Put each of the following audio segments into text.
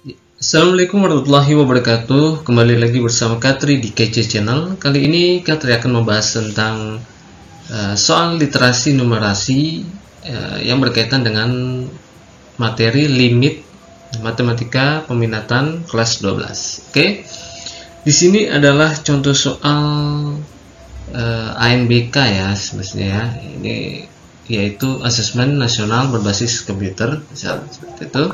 Assalamualaikum warahmatullahi wabarakatuh. Kembali lagi bersama Katri di KC Channel. Kali ini Katri akan membahas tentang soal literasi numerasi yang berkaitan dengan materi limit matematika peminatan kelas 12. Oke. Di sini adalah contoh soal ANBK ya sebenarnya ya. Ini yaitu asesmen nasional berbasis komputer, seperti itu.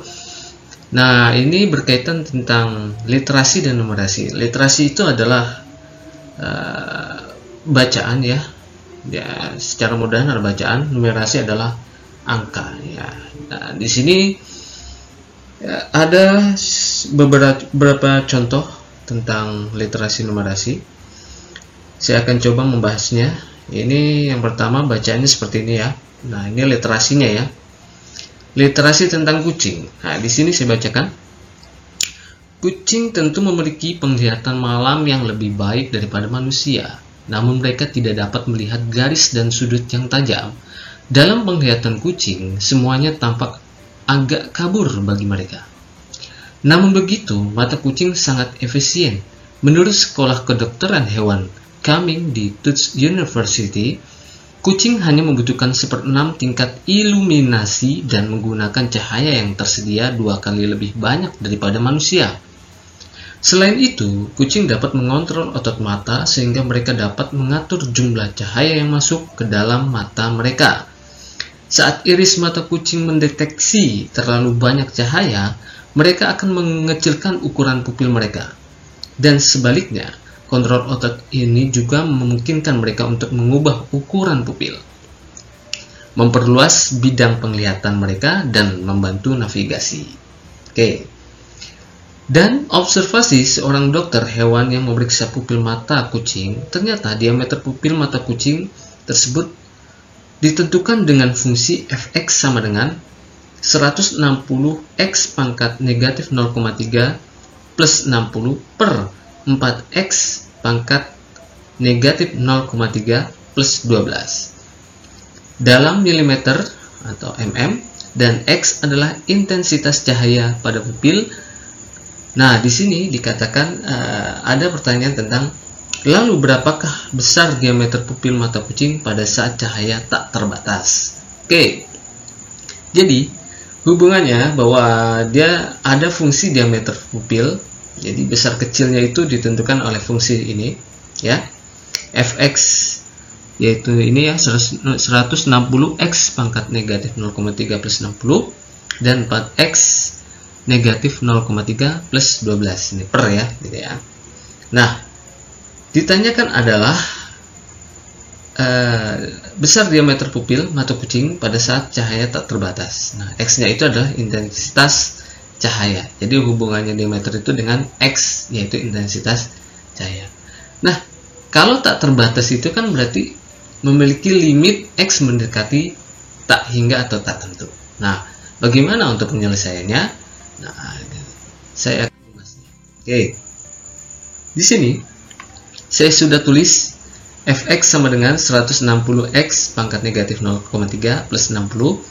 Nah, ini berkaitan tentang literasi dan numerasi. Literasi itu adalah bacaan ya. Ya, secara mudah adalah bacaan. Numerasi adalah angka ya. Nah, di sini ya, ada beberapa contoh tentang literasi numerasi. Saya akan coba membahasnya. Ini yang pertama bacaannya seperti ini ya. Nah, ini literasinya ya. Literasi tentang kucing. Nah, di sini saya bacakan. Kucing tentu memiliki penglihatan malam yang lebih baik daripada manusia. Namun mereka tidak dapat melihat garis dan sudut yang tajam. Dalam penglihatan kucing, semuanya tampak agak kabur bagi mereka. Namun begitu, mata kucing sangat efisien. Menurut Sekolah Kedokteran Hewan Cumming di Tufts University, kucing hanya membutuhkan 1/6 tingkat iluminasi dan menggunakan cahaya yang tersedia 2 kali lebih banyak daripada manusia. Selain itu, kucing dapat mengontrol otot mata sehingga mereka dapat mengatur jumlah cahaya yang masuk ke dalam mata mereka. Saat iris mata kucing mendeteksi terlalu banyak cahaya, mereka akan mengecilkan ukuran pupil mereka. Dan sebaliknya, kontrol otot ini juga memungkinkan mereka untuk mengubah ukuran pupil, memperluas bidang penglihatan mereka, dan membantu navigasi. Oke. Dan observasi seorang dokter hewan yang memeriksa pupil mata kucing, ternyata diameter pupil mata kucing tersebut ditentukan dengan fungsi fx sama dengan 160 x pangkat negatif 0,3 plus 60 per 4x pangkat negatif 0,3 plus 12 dalam milimeter atau mm, dan x adalah intensitas cahaya pada pupil. Nah, di sini dikatakan ada pertanyaan tentang lalu berapakah besar diameter pupil mata kucing pada saat cahaya tak terbatas. Oke. Jadi, hubungannya bahwa dia ada fungsi diameter pupil. Jadi besar kecilnya itu ditentukan oleh fungsi ini ya. Fx yaitu ini ya 160 x pangkat negatif 0,3 plus 60 dan 4x negatif 0,3 plus 12 ini per ya gitu ya. Nah, ditanyakan adalah besar diameter pupil mata kucing pada saat cahaya tak terbatas. Nah, x-nya itu adalah intensitas cahaya. Jadi hubungannya diameter itu dengan X, yaitu intensitas cahaya. Nah, kalau tak terbatas itu kan berarti memiliki limit X mendekati tak hingga atau tak tentu. Nah, bagaimana untuk penyelesaiannya? Nah, saya akan membahasnya. Oke. Di sini saya sudah tulis fx sama dengan 160x pangkat negatif 0,3 plus 60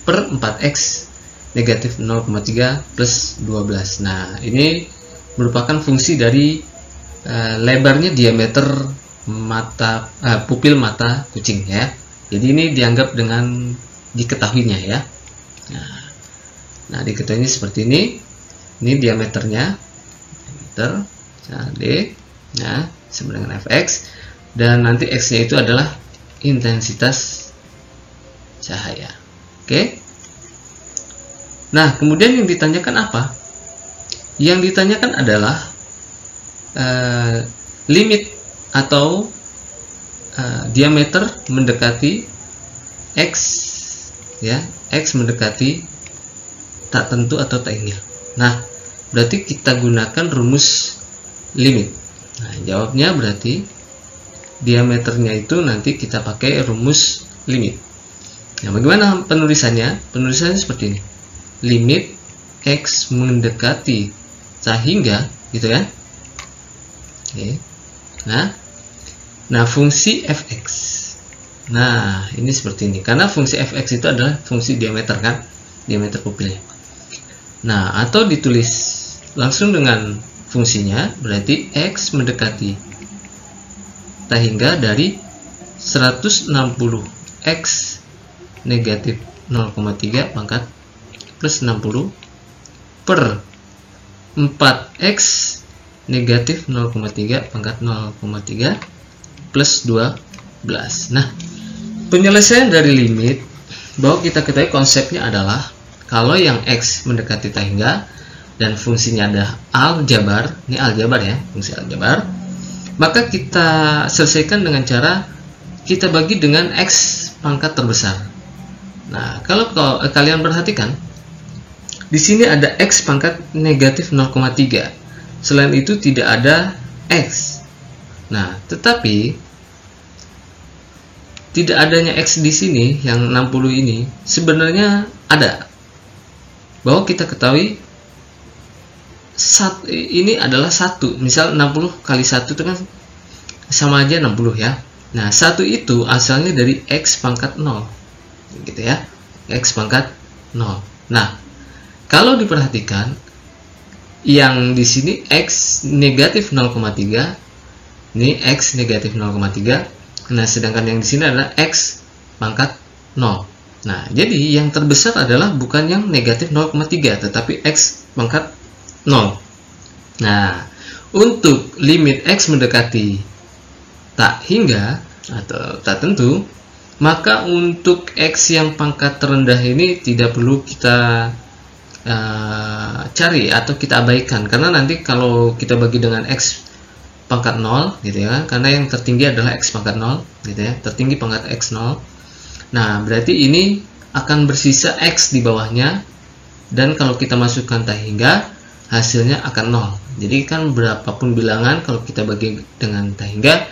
per 4x negatif 0,3 plus 12. Nah, ini merupakan fungsi dari lebarnya diameter mata pupil mata kucing ya. Jadi ini dianggap dengan diketahuinya ya. Nah, diketahui seperti ini. Ini diameternya, diameter D, nah sama dengan fx, dan nanti x-nya itu adalah intensitas cahaya. Oke. Nah, kemudian yang ditanyakan apa? Yang ditanyakan adalah limit atau diameter mendekati X ya, X mendekati tak tentu atau tak nihil. Nah, berarti kita gunakan rumus limit. Nah, jawabnya berarti diameternya itu nanti kita pakai rumus limit. Nah, bagaimana penulisannya? Penulisannya seperti ini. Limit X mendekati sehingga gitu kan. Oke. Nah, fungsi fx. Nah, ini seperti ini. Karena fungsi fx itu adalah fungsi diameter kan, diameter pupilnya. Nah, atau ditulis langsung dengan fungsinya, berarti X mendekati tak hingga dari 160 X negatif 0,3 pangkat plus 60 per 4X negatif 0,3 pangkat 0,3 plus 12. Nah, penyelesaian dari limit bahwa kita ketahui konsepnya adalah kalau yang X mendekati tak hingga dan fungsinya ada aljabar, ini aljabar ya, fungsi aljabar, maka kita selesaikan dengan cara kita bagi dengan X pangkat terbesar. Nah, kalau kalian perhatikan, di sini ada X pangkat negatif 0,3. Selain itu tidak ada X. Nah, tetapi tidak adanya X di sini yang 60 ini sebenarnya ada. Bahwa kita ketahui ini adalah 1. Misal 60 kali 1 itu kan sama aja 60 ya. Nah, 1 itu asalnya dari X pangkat 0. Gitu ya. X pangkat 0. Nah, kalau diperhatikan yang di sini X negatif 0,3, ini X negatif 0,3. Nah, sedangkan yang di sini adalah X pangkat 0. Nah, jadi yang terbesar adalah bukan yang negatif 0,3, tetapi X pangkat 0. Nah, untuk limit X mendekati tak hingga atau tak tentu, maka untuk X yang pangkat terendah ini tidak perlu kita cari atau kita abaikan, karena nanti kalau kita bagi dengan X pangkat 0 gitu ya, karena yang tertinggi adalah X pangkat 0 gitu ya, tertinggi pangkat X 0. Nah, berarti ini akan bersisa X di bawahnya, dan kalau kita masukkan tak hingga hasilnya akan 0. Jadi kan berapapun bilangan kalau kita bagi dengan tak hingga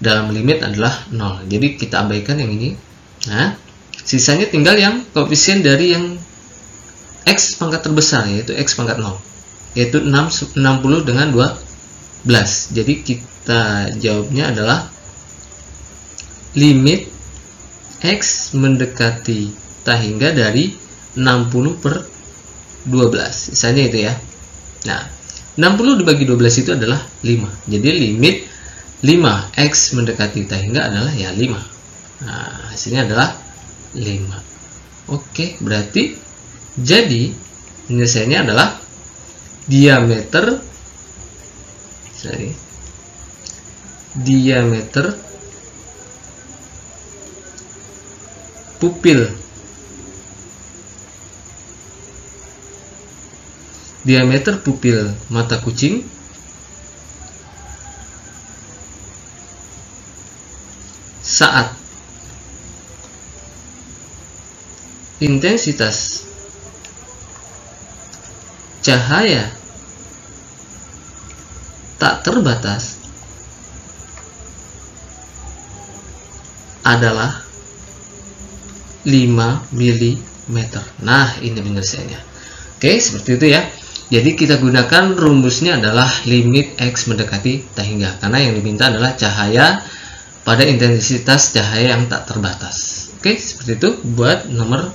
dalam limit adalah 0. Jadi kita abaikan yang ini. Nah, sisanya tinggal yang koefisien dari yang X pangkat terbesar, yaitu X pangkat 0, yaitu 60 dengan 12. Jadi kita jawabnya adalah limit X mendekati tak hingga dari 60 per 12. Misalnya itu ya. Nah, 60 dibagi 12 itu adalah 5. Jadi limit 5X mendekati tak hingga adalah ya 5. Nah, hasilnya adalah 5. Oke, berarti jadi penyelesaiannya adalah diameter pupil mata kucing saat intensitas cahaya tak terbatas adalah 5 mm. Nah, ini penyelesaiannya. Oke, seperti itu ya. Jadi kita gunakan rumusnya adalah limit X mendekati tak hingga, karena yang diminta adalah cahaya pada intensitas cahaya yang tak terbatas. Oke, seperti itu buat nomor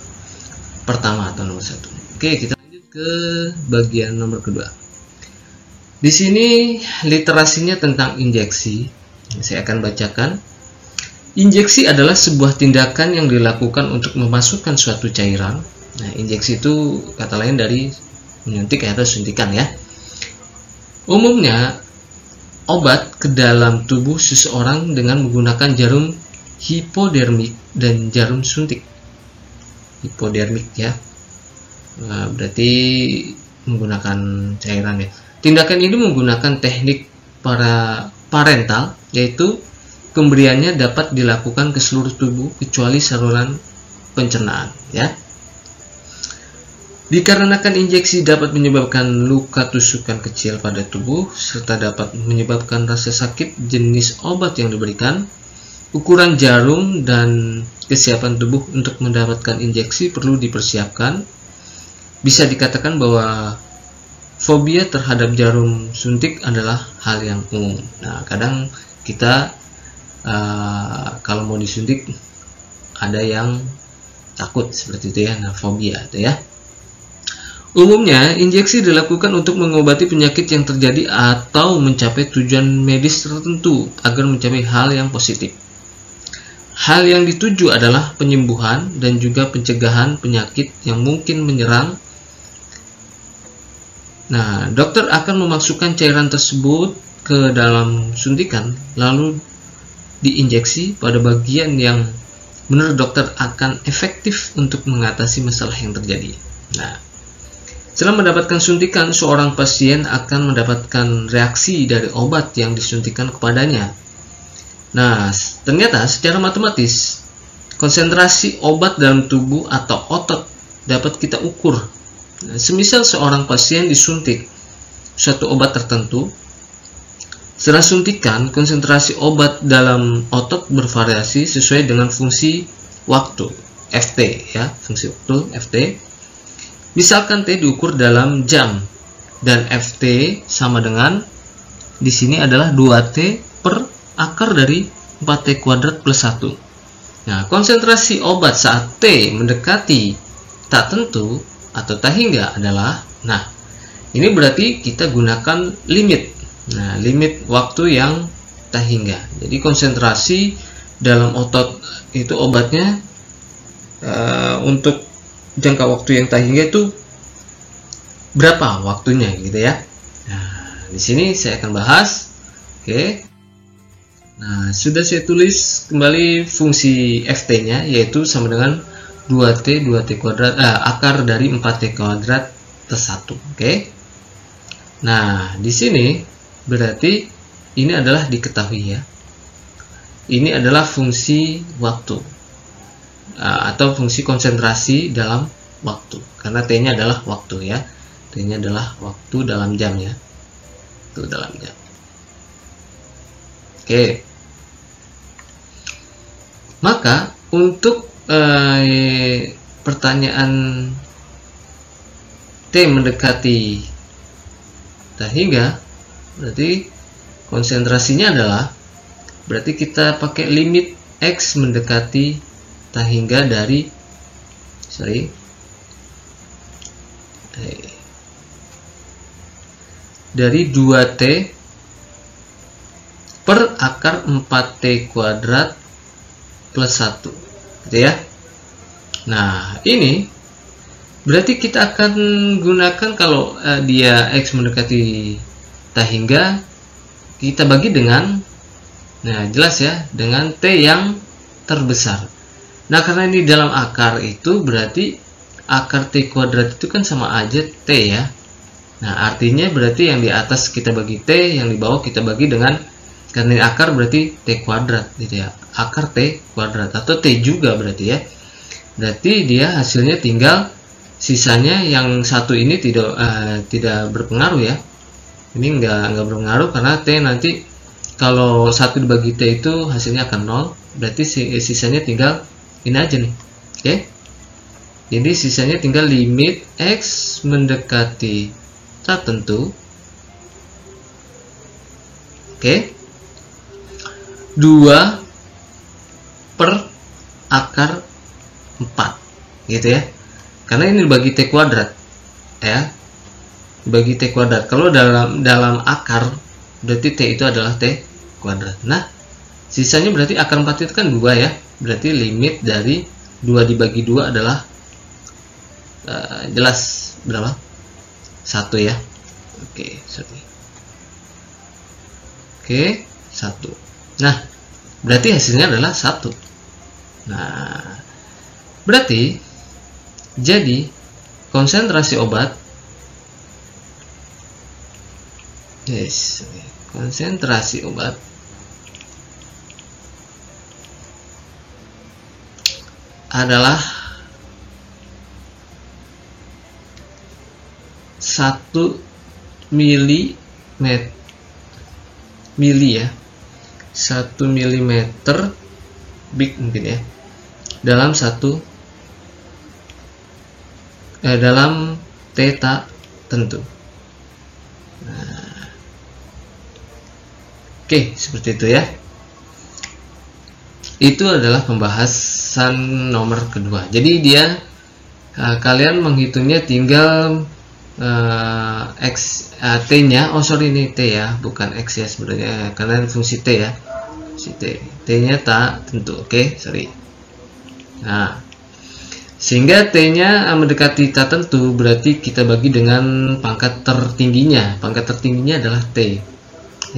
pertama atau nomor 1. Oke, kita lanjut ke bagian nomor kedua. Di sini literasinya tentang injeksi. Saya akan bacakan. Injeksi adalah sebuah tindakan yang dilakukan untuk memasukkan suatu cairan. Nah, injeksi itu kata lain dari menyuntik atau suntikan ya. Umumnya obat ke dalam tubuh seseorang dengan menggunakan jarum hipodermik dan jarum suntik. Hipodermik ya. Nah, berarti menggunakan cairan ya. Tindakan ini menggunakan teknik parental, yaitu pemberiannya dapat dilakukan ke seluruh tubuh kecuali saluran pencernaan ya. Dikarenakan injeksi dapat menyebabkan luka tusukan kecil pada tubuh serta dapat menyebabkan rasa sakit jenis obat yang diberikan, ukuran jarum dan kesiapan tubuh untuk mendapatkan injeksi perlu dipersiapkan. Bisa dikatakan bahwa fobia terhadap jarum suntik adalah hal yang umum. Nah, kadang kita kalau mau disuntik ada yang takut seperti itu ya. Nah, fobia itu ya. Umumnya, injeksi dilakukan untuk mengobati penyakit yang terjadi atau mencapai tujuan medis tertentu agar mencapai hal yang positif. Hal yang dituju adalah penyembuhan dan juga pencegahan penyakit yang mungkin menyerang. Nah, dokter akan memasukkan cairan tersebut ke dalam suntikan, lalu diinjeksi pada bagian yang menurut dokter akan efektif untuk mengatasi masalah yang terjadi. Nah, setelah mendapatkan suntikan, seorang pasien akan mendapatkan reaksi dari obat yang disuntikan kepadanya. Nah, ternyata secara matematis, konsentrasi obat dalam tubuh atau otot dapat kita ukur. Nah, semisal seorang pasien disuntik suatu obat tertentu, setelah suntikan, konsentrasi obat dalam otot bervariasi sesuai dengan fungsi waktu, Ft, ya, fungsi waktu, Ft. Misalkan T diukur dalam jam dan Ft sama dengan di sini adalah 2T per akar dari 4T kuadrat plus 1. Nah, konsentrasi obat saat T mendekati tak tentu atau tak hingga adalah, nah, ini berarti kita gunakan limit. Nah, limit waktu yang tak hingga. Jadi konsentrasi dalam otot itu obatnya untuk jangka waktu yang tak hingga itu berapa waktunya gitu ya. Nah, di sini saya akan bahas. Oke. Nah, sudah saya tulis kembali fungsi Ft-nya, yaitu sama dengan 2T kuadrat akar dari 4T kuadrat plus 1. Oke. Nah, di sini berarti ini adalah diketahui ya. Ini adalah fungsi waktu atau fungsi konsentrasi dalam waktu, karena T-nya adalah waktu ya. T-nya adalah waktu dalam jam ya. Itu dalam jam. Oke. Maka untuk pertanyaan T mendekati tak hingga, berarti konsentrasinya adalah, berarti kita pakai limit X mendekati tak hingga dari dari 2T per akar 4T kuadrat plus 1 gitu ya. Nah, ini berarti kita akan gunakan kalau dia X mendekati tak hingga, kita bagi dengan, nah jelas ya, dengan T yang terbesar. Nah, karena ini dalam akar itu berarti akar T kuadrat itu kan sama aja T ya. Nah, artinya berarti yang di atas kita bagi T, yang di bawah kita bagi dengan, karena ini akar berarti T kuadrat gitu ya. Akar T kuadrat atau T juga berarti ya. Berarti dia hasilnya tinggal sisanya yang satu ini tidak berpengaruh ya. Ini nggak berpengaruh karena T nanti kalau 1 dibagi T itu hasilnya akan 0. Berarti sisanya tinggal ini aja nih. Oke. Jadi sisanya tinggal limit X mendekati tak tentu. Oke. 2 per akar 4 gitu ya. Karena ini dibagi T kuadrat ya. Dibagi T kuadrat. Kalau dalam akar berarti T itu adalah T kuadrat. Nah, sisanya berarti akar 4 itu kan 2 ya. Berarti limit dari 2 dibagi 2 adalah jelas berapa? 1 ya. Oke, sorry. Oke, 1. Nah, berarti hasilnya adalah 1. Nah, berarti jadi konsentrasi obat konsentrasi obat adalah 1 mili ya, 1 milimeter big mungkin ya, dalam dalam theta tentu. Nah, oke, seperti itu ya. Itu adalah pembahasan nomor kedua. Jadi dia kalian menghitungnya tinggal T-nya, ini T ya, bukan X ya sebenarnya, karena fungsi T ya, fungsi T-nya tak tentu. Oke, sorry. Nah, sehingga T-nya mendekati tak tentu, berarti kita bagi dengan pangkat tertingginya. Pangkat tertingginya adalah T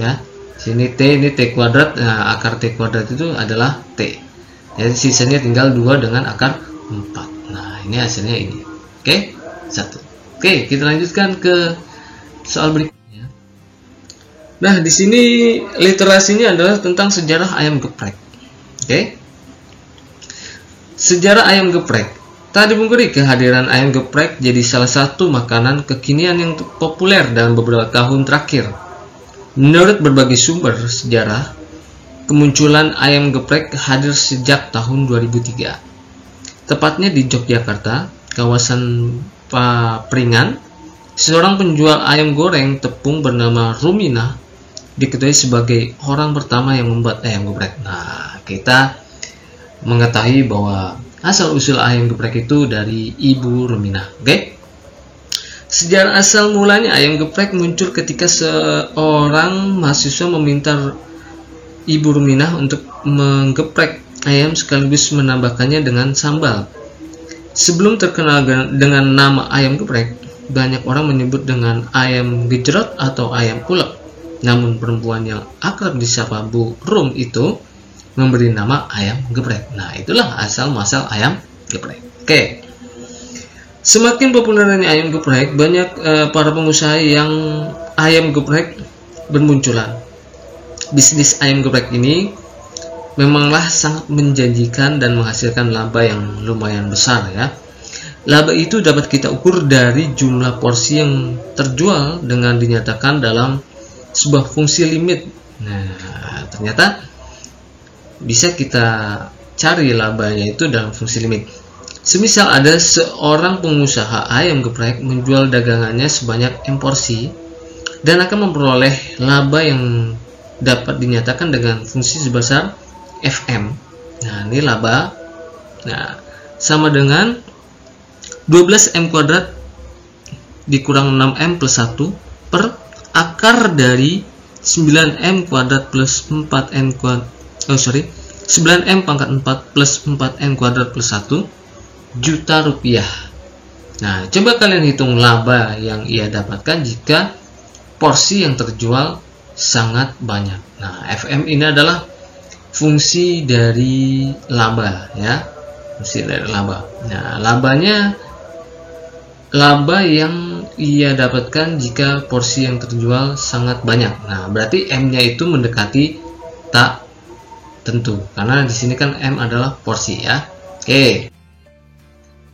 ya. Sini T, ini T kuadrat. Nah, akar T kuadrat itu adalah T. Jadi sisanya tinggal 2 dengan akar 4. Nah, ini hasilnya ini. Oke, 1. Oke, kita lanjutkan ke soal berikutnya. Nah, di sini literasinya adalah tentang sejarah ayam geprek. Oke. Sejarah ayam geprek. Tak dipungkiri kehadiran ayam geprek jadi salah satu makanan kekinian yang populer dalam beberapa tahun terakhir. Menurut berbagai sumber sejarah, kemunculan ayam geprek hadir sejak tahun 2003. Tepatnya di Yogyakarta, kawasan Papringan, seorang penjual ayam goreng tepung bernama Ruminah diketahui sebagai orang pertama yang membuat ayam geprek. Nah, kita mengetahui bahwa asal-usul ayam geprek itu dari Ibu Ruminah. Oke? Sejarah asal mulanya ayam geprek muncul ketika seorang mahasiswa meminta Ibu Ruminah untuk menggeprek ayam sekaligus menambahkannya dengan sambal. Sebelum terkenal dengan nama ayam geprek, banyak orang menyebut dengan ayam gejrot atau ayam ulek. Namun perempuan yang akrab disapa Bu Rum itu memberi nama ayam geprek. Nah, itulah asal-muasal ayam geprek. Oke. Semakin populernya ayam geprek, banyak para pengusaha yang ayam geprek bermunculan. Bisnis ayam geprek ini memanglah sangat menjanjikan dan menghasilkan laba yang lumayan besar ya. Laba itu dapat kita ukur dari jumlah porsi yang terjual dengan dinyatakan dalam sebuah fungsi limit. Nah, ternyata bisa kita cari labanya itu dalam fungsi limit. Semisal ada seorang pengusaha ayam geprek menjual dagangannya sebanyak M porsi dan akan memperoleh laba yang dapat dinyatakan dengan fungsi sebesar FM. Nah, ini laba. Nah, sama dengan 12M kuadrat dikurang 6M plus 1 per akar dari 9M kuadrat plus 4N kuadrat. 9M pangkat 4 plus 4N kuadrat plus 1 juta rupiah. Nah, coba kalian hitung laba yang ia dapatkan jika porsi yang terjual sangat banyak. Nah, FM ini adalah fungsi dari laba ya, fungsi dari laba. Nah, laba yang ia dapatkan jika porsi yang terjual sangat banyak. Nah, berarti M-nya itu mendekati tak tentu karena di sini kan M adalah porsi ya. Oke.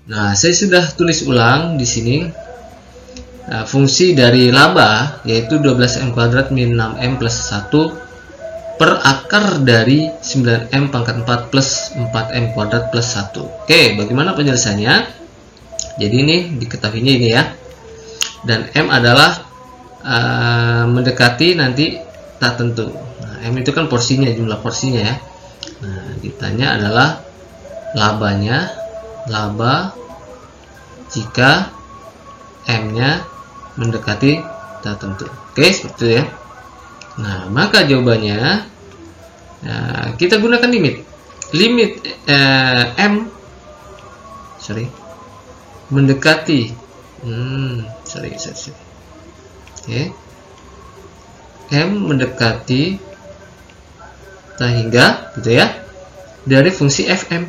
Nah, saya sudah tulis ulang di sini fungsi dari laba yaitu 12M kuadrat min 6M plus 1 per akar dari 9M pangkat 4 plus 4M kuadrat plus 1. Oke, bagaimana penyelesaiannya? Jadi ini diketahuinya ini ya. Dan M adalah mendekati nanti tak tentu. Nah, M itu kan porsinya, jumlah porsinya ya. Nah, ditanya adalah labanya, laba jika M-nya mendekati tak tentu. Oke, seperti itu ya. Nah, maka jawabannya kita gunakan limit. Limit M mendekati Oke. M mendekati hingga gitu ya dari fungsi FM.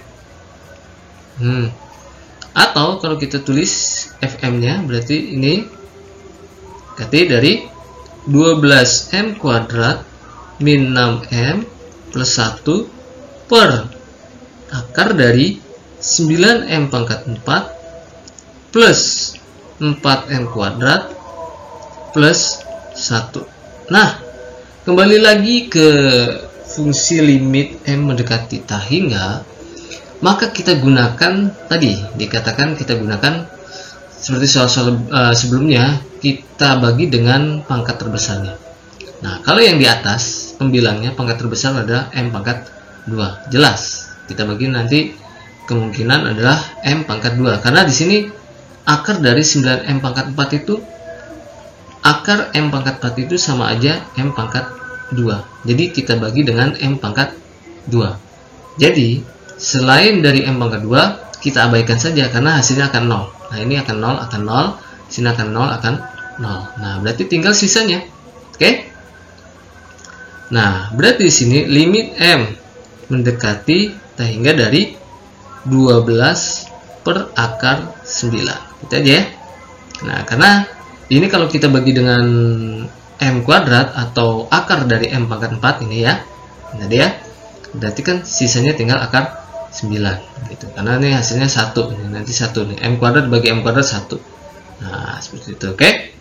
Atau kalau kita tulis FM-nya berarti ini dari 12M kuadrat min 6M plus 1 per akar dari 9M pangkat 4 plus 4M kuadrat plus 1. Nah, kembali lagi ke fungsi limit M mendekati tak hingga, maka kita gunakan tadi dikatakan kita gunakan seperti soal-soal sebelumnya, kita bagi dengan pangkat terbesarnya. Nah, kalau yang di atas pembilangnya pangkat terbesar adalah M pangkat 2. Jelas. Kita bagi nanti kemungkinan adalah M pangkat 2 karena di sini akar dari 9M pangkat 4 itu, akar M pangkat 4 itu sama aja M pangkat 2. Jadi kita bagi dengan M pangkat 2. Jadi selain dari M pangkat 2 kita abaikan saja karena hasilnya akan 0. Nah ini akan 0, akan 0, sini akan 0, akan 0. Nah berarti tinggal sisanya. Oke? Nah berarti di sini limit M mendekati hingga dari 12 per akar 9. Itu aja ya. Nah karena ini kalau kita bagi dengan M kuadrat atau akar dari M pangkat 4 ini ya. Nah dia berarti kan sisanya tinggal akar 9 gitu. Karena ini hasilnya 1. Ini nanti 1 nih. M kuadrat bagi M kuadrat 1. Nah, seperti itu. Oke.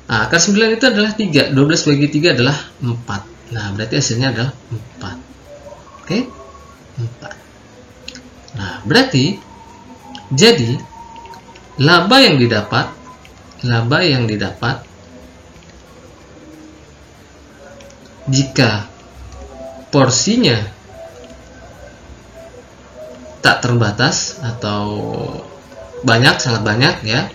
Nah, akar 9 itu adalah 3. 12 bagi 3 adalah 4. Nah, berarti hasilnya adalah 4. Oke? 4. Nah, berarti jadi laba yang didapat jika porsinya tak terbatas atau banyak, sangat banyak ya,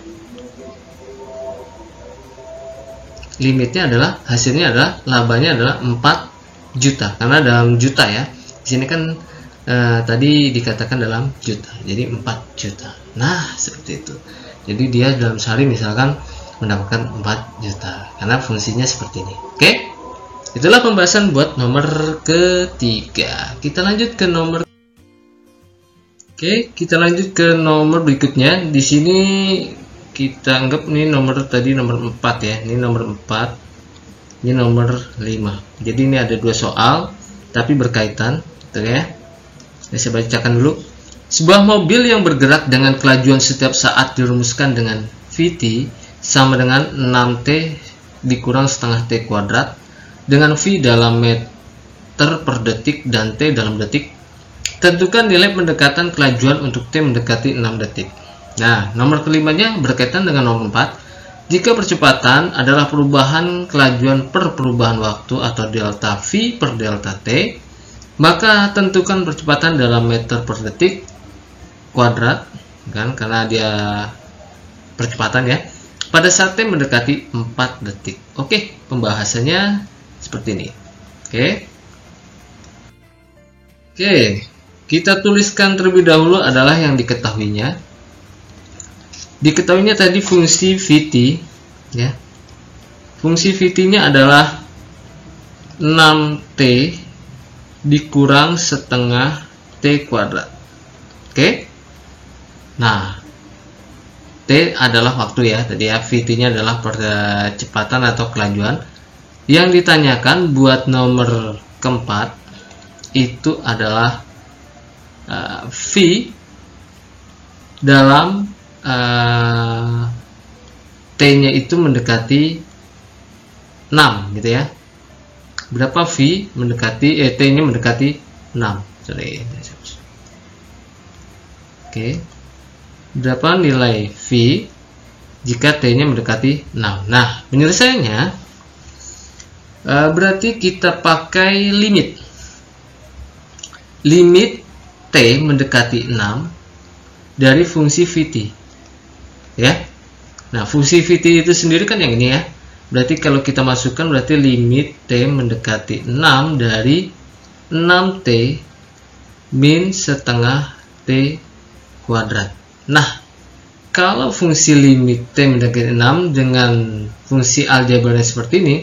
limitnya adalah, hasilnya adalah, labanya adalah 4 juta karena dalam juta ya. Di sini kan tadi dikatakan dalam juta, jadi 4 juta. Nah seperti itu. Jadi dia dalam sehari misalkan mendapatkan 4 juta karena fungsinya seperti ini. Oke, itulah pembahasan buat nomor ketiga. Kita lanjut ke nomor. Oke, kita lanjut ke nomor berikutnya. Di sini kita anggap ini nomor tadi nomor 4 ya. Ini nomor 4. Ini nomor 5. Jadi ini ada 2 soal tapi berkaitan, gitu ya. Saya bacakan dulu. Sebuah mobil yang bergerak dengan kelajuan setiap saat dirumuskan dengan Vt sama dengan 6T dikurang setengah T kuadrat dengan V dalam meter per detik dan T dalam detik. Tentukan nilai pendekatan kelajuan untuk T mendekati 6 detik. Nah, nomor kelimanya berkaitan dengan nomor 4. Jika percepatan adalah perubahan kelajuan per perubahan waktu atau delta V per delta T, maka tentukan percepatan dalam meter per detik kuadrat, kan, karena dia percepatan ya, pada saat T mendekati 4 detik. Oke, pembahasannya seperti ini. Oke, kita tuliskan terlebih dahulu adalah yang diketahuinya. Diketahuinya tadi fungsi Vt ya. Fungsi Vt-nya adalah 6T dikurang setengah T kuadrat. Oke. Nah, T adalah waktu ya. Tadi ya, Vt-nya adalah percepatan atau kelajuan. Yang ditanyakan buat nomor keempat itu adalah V dalam T-nya itu mendekati 6 gitu ya. Berapa V mendekati T-nya mendekati 6. Sorry. Oke. Berapa nilai V jika T-nya mendekati 6? Nah, penyelesaiannya berarti kita pakai limit. Limit T mendekati 6 dari fungsi Vt. Ya. Nah, fungsi Vt itu sendiri kan yang ini ya. Berarti kalau kita masukkan berarti limit T mendekati 6 dari 6T min setengah T kuadrat. Nah, kalau fungsi limit T mendekati 6 dengan fungsi aljabarnya seperti ini,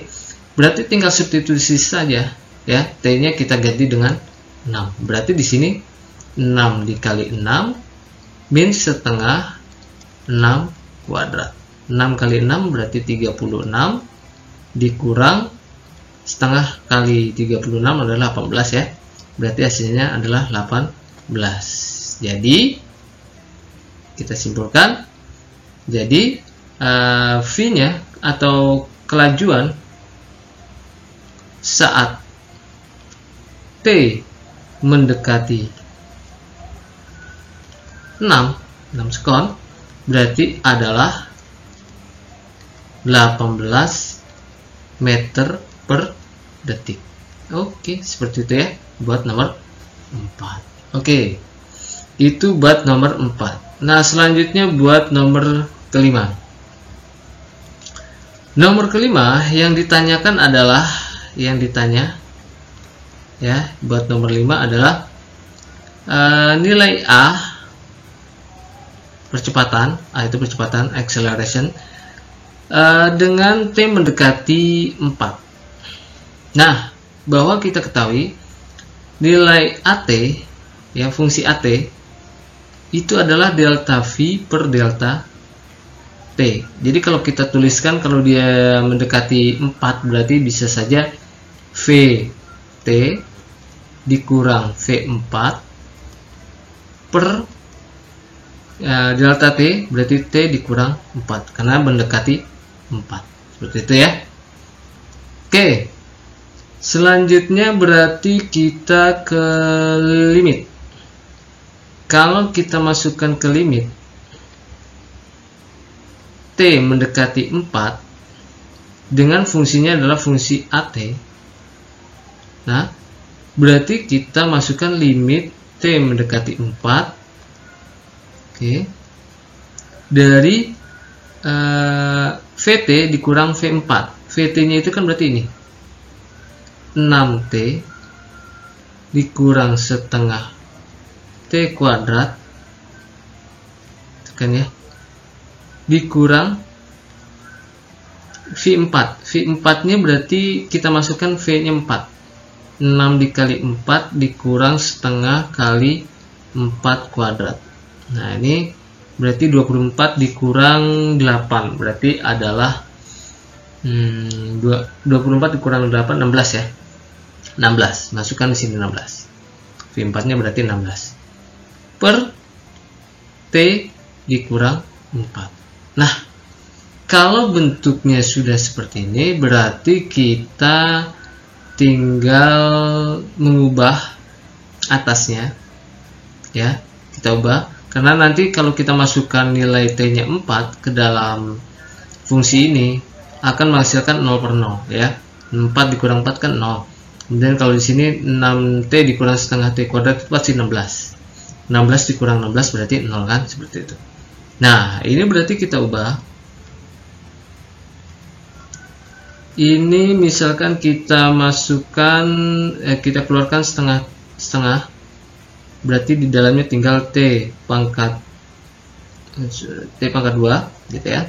berarti tinggal substitusi saja ya. T-nya kita ganti dengan 6. Berarti di sini 6 dikali 6 min setengah 6 kuadrat. 6 kali 6 berarti 36 dikurang setengah kali 36 adalah 18 ya. Berarti hasilnya adalah 18. Jadi kita simpulkan, jadi V-nya atau kelajuan saat T mendekati 6 sekon berarti adalah 18 meter per detik. Oke, seperti itu ya buat nomor 4. Oke, itu buat nomor 4. Nah, selanjutnya buat nomor kelima. Nomor kelima yang ditanyakan adalah, buat nomor 5 adalah nilai A, percepatan, itu percepatan, acceleration, dengan T mendekati 4. Nah, bahwa kita ketahui nilai AT, fungsi AT itu adalah delta V per delta T. Jadi kalau kita tuliskan, kalau dia mendekati 4 berarti bisa saja VT dikurang V4 per delta T, berarti T dikurang 4 karena mendekati 4. Seperti itu ya. Oke. Selanjutnya berarti kita ke limit. Kalau kita masukkan ke limit T mendekati 4 dengan fungsinya adalah fungsi AT. Nah, berarti kita masukkan limit T mendekati 4 dari VT dikurang V4. VT nya itu kan berarti ini 6T dikurang setengah T kuadrat, tekan ya, dikurang V4. V4 nya berarti kita masukkan V nya 4, 6 dikali 4 dikurang setengah kali 4 kuadrat. Nah, ini berarti 24 dikurang 8 berarti adalah 24 dikurang 8, 16 ya. 16, masukkan di sini 16. V4 nya berarti 16 per T dikurang 4. Nah, kalau bentuknya sudah seperti ini berarti kita tinggal mengubah atasnya ya, kita ubah karena nanti kalau kita masukkan nilai T nya 4 ke dalam fungsi ini akan menghasilkan 0 per 0 ya. 4 dikurang 4 kan 0. Kemudian kalau di sini 6T dikurang setengah T kuadrat itu pasti 16. 16 dikurang 16 berarti 0 kan, seperti itu. Nah, ini berarti kita ubah. Ini misalkan kita masukkan, kita keluarkan setengah, berarti di dalamnya tinggal T pangkat 2 gitu ya.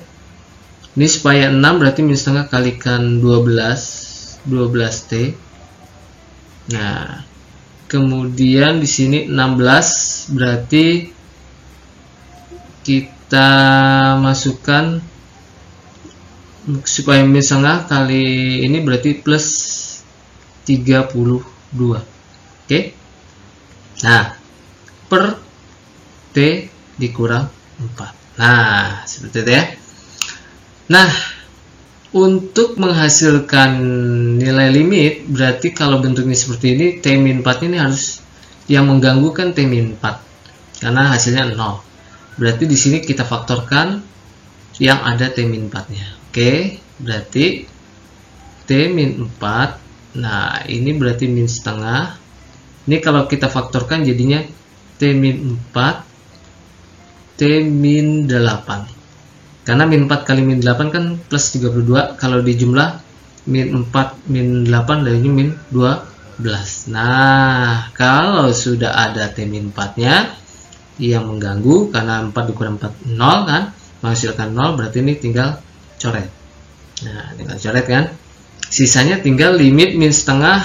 Ini supaya 6 berarti min setengah kalikan 12T. Nah, kemudian di sini 16 berarti kita masukkan supaya min setengah kali ini berarti plus 32. Oke. Nah, per T dikurang 4. Nah, seperti itu ya. Nah, untuk menghasilkan nilai limit berarti kalau bentuknya seperti ini T-4 ini harus yang mengganggu kan T-4 karena hasilnya 0. Berarti di sini kita faktorkan yang ada T-4 nya. Oke, berarti T-4. Nah, ini berarti min setengah. Ini kalau kita faktorkan jadinya T-4 T-8. Karena min 4 kali min 8 kan plus 32. Kalau dijumlah min 4 min 8 dari min 12. Nah, kalau sudah ada T-4 nya yang mengganggu karena 4 dikurang 4 0 kan, menghasilkan 0, berarti ini tinggal coret. Nah, tinggal coret kan. Sisanya tinggal limit min setengah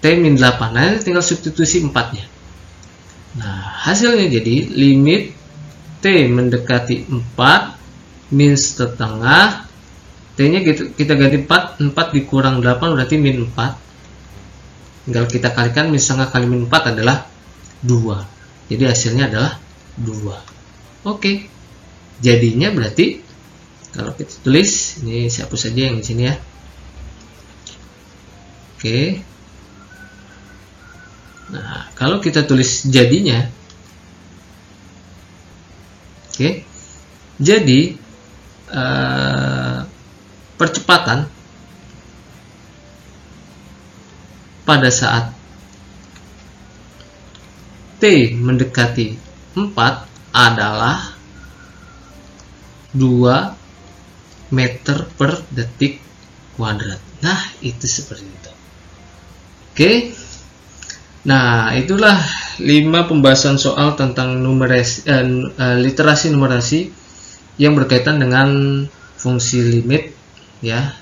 T-8. Nah, ini tinggal substitusi 4 nya. Nah, hasilnya jadi limit T mendekati 4 min setengah T nya kita ganti 4 dikurang 8 berarti min 4. Tinggal kita kalikan min setengah kali min 4 adalah 2. Jadi hasilnya adalah 2. Oke. Jadinya berarti kalau kita tulis, ini saya hapus saja yang di sini ya. Oke. Nah, kalau kita tulis jadinya, oke. Jadi percepatan pada saat T mendekati 4 adalah 2 meter per detik kuadrat. Nah, itu seperti itu. Oke. Nah, itulah 5 pembahasan soal tentang literasi numerasi yang berkaitan dengan fungsi limit ya,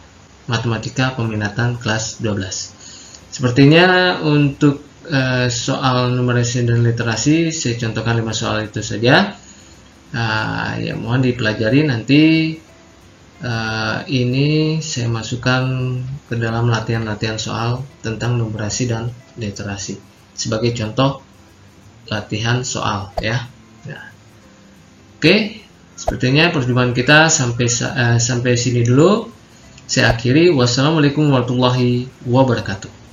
matematika peminatan kelas 12. Sepertinya untuk soal numerasi dan literasi saya contohkan 5 soal itu saja. Ya mohon dipelajari, nanti ini saya masukkan ke dalam latihan-latihan soal tentang numerasi dan literasi sebagai contoh latihan soal ya. Nah, oke, sepertinya perjumpaan kita sampai sini dulu. Saya akhiri. Wassalamualaikum warahmatullahi wabarakatuh.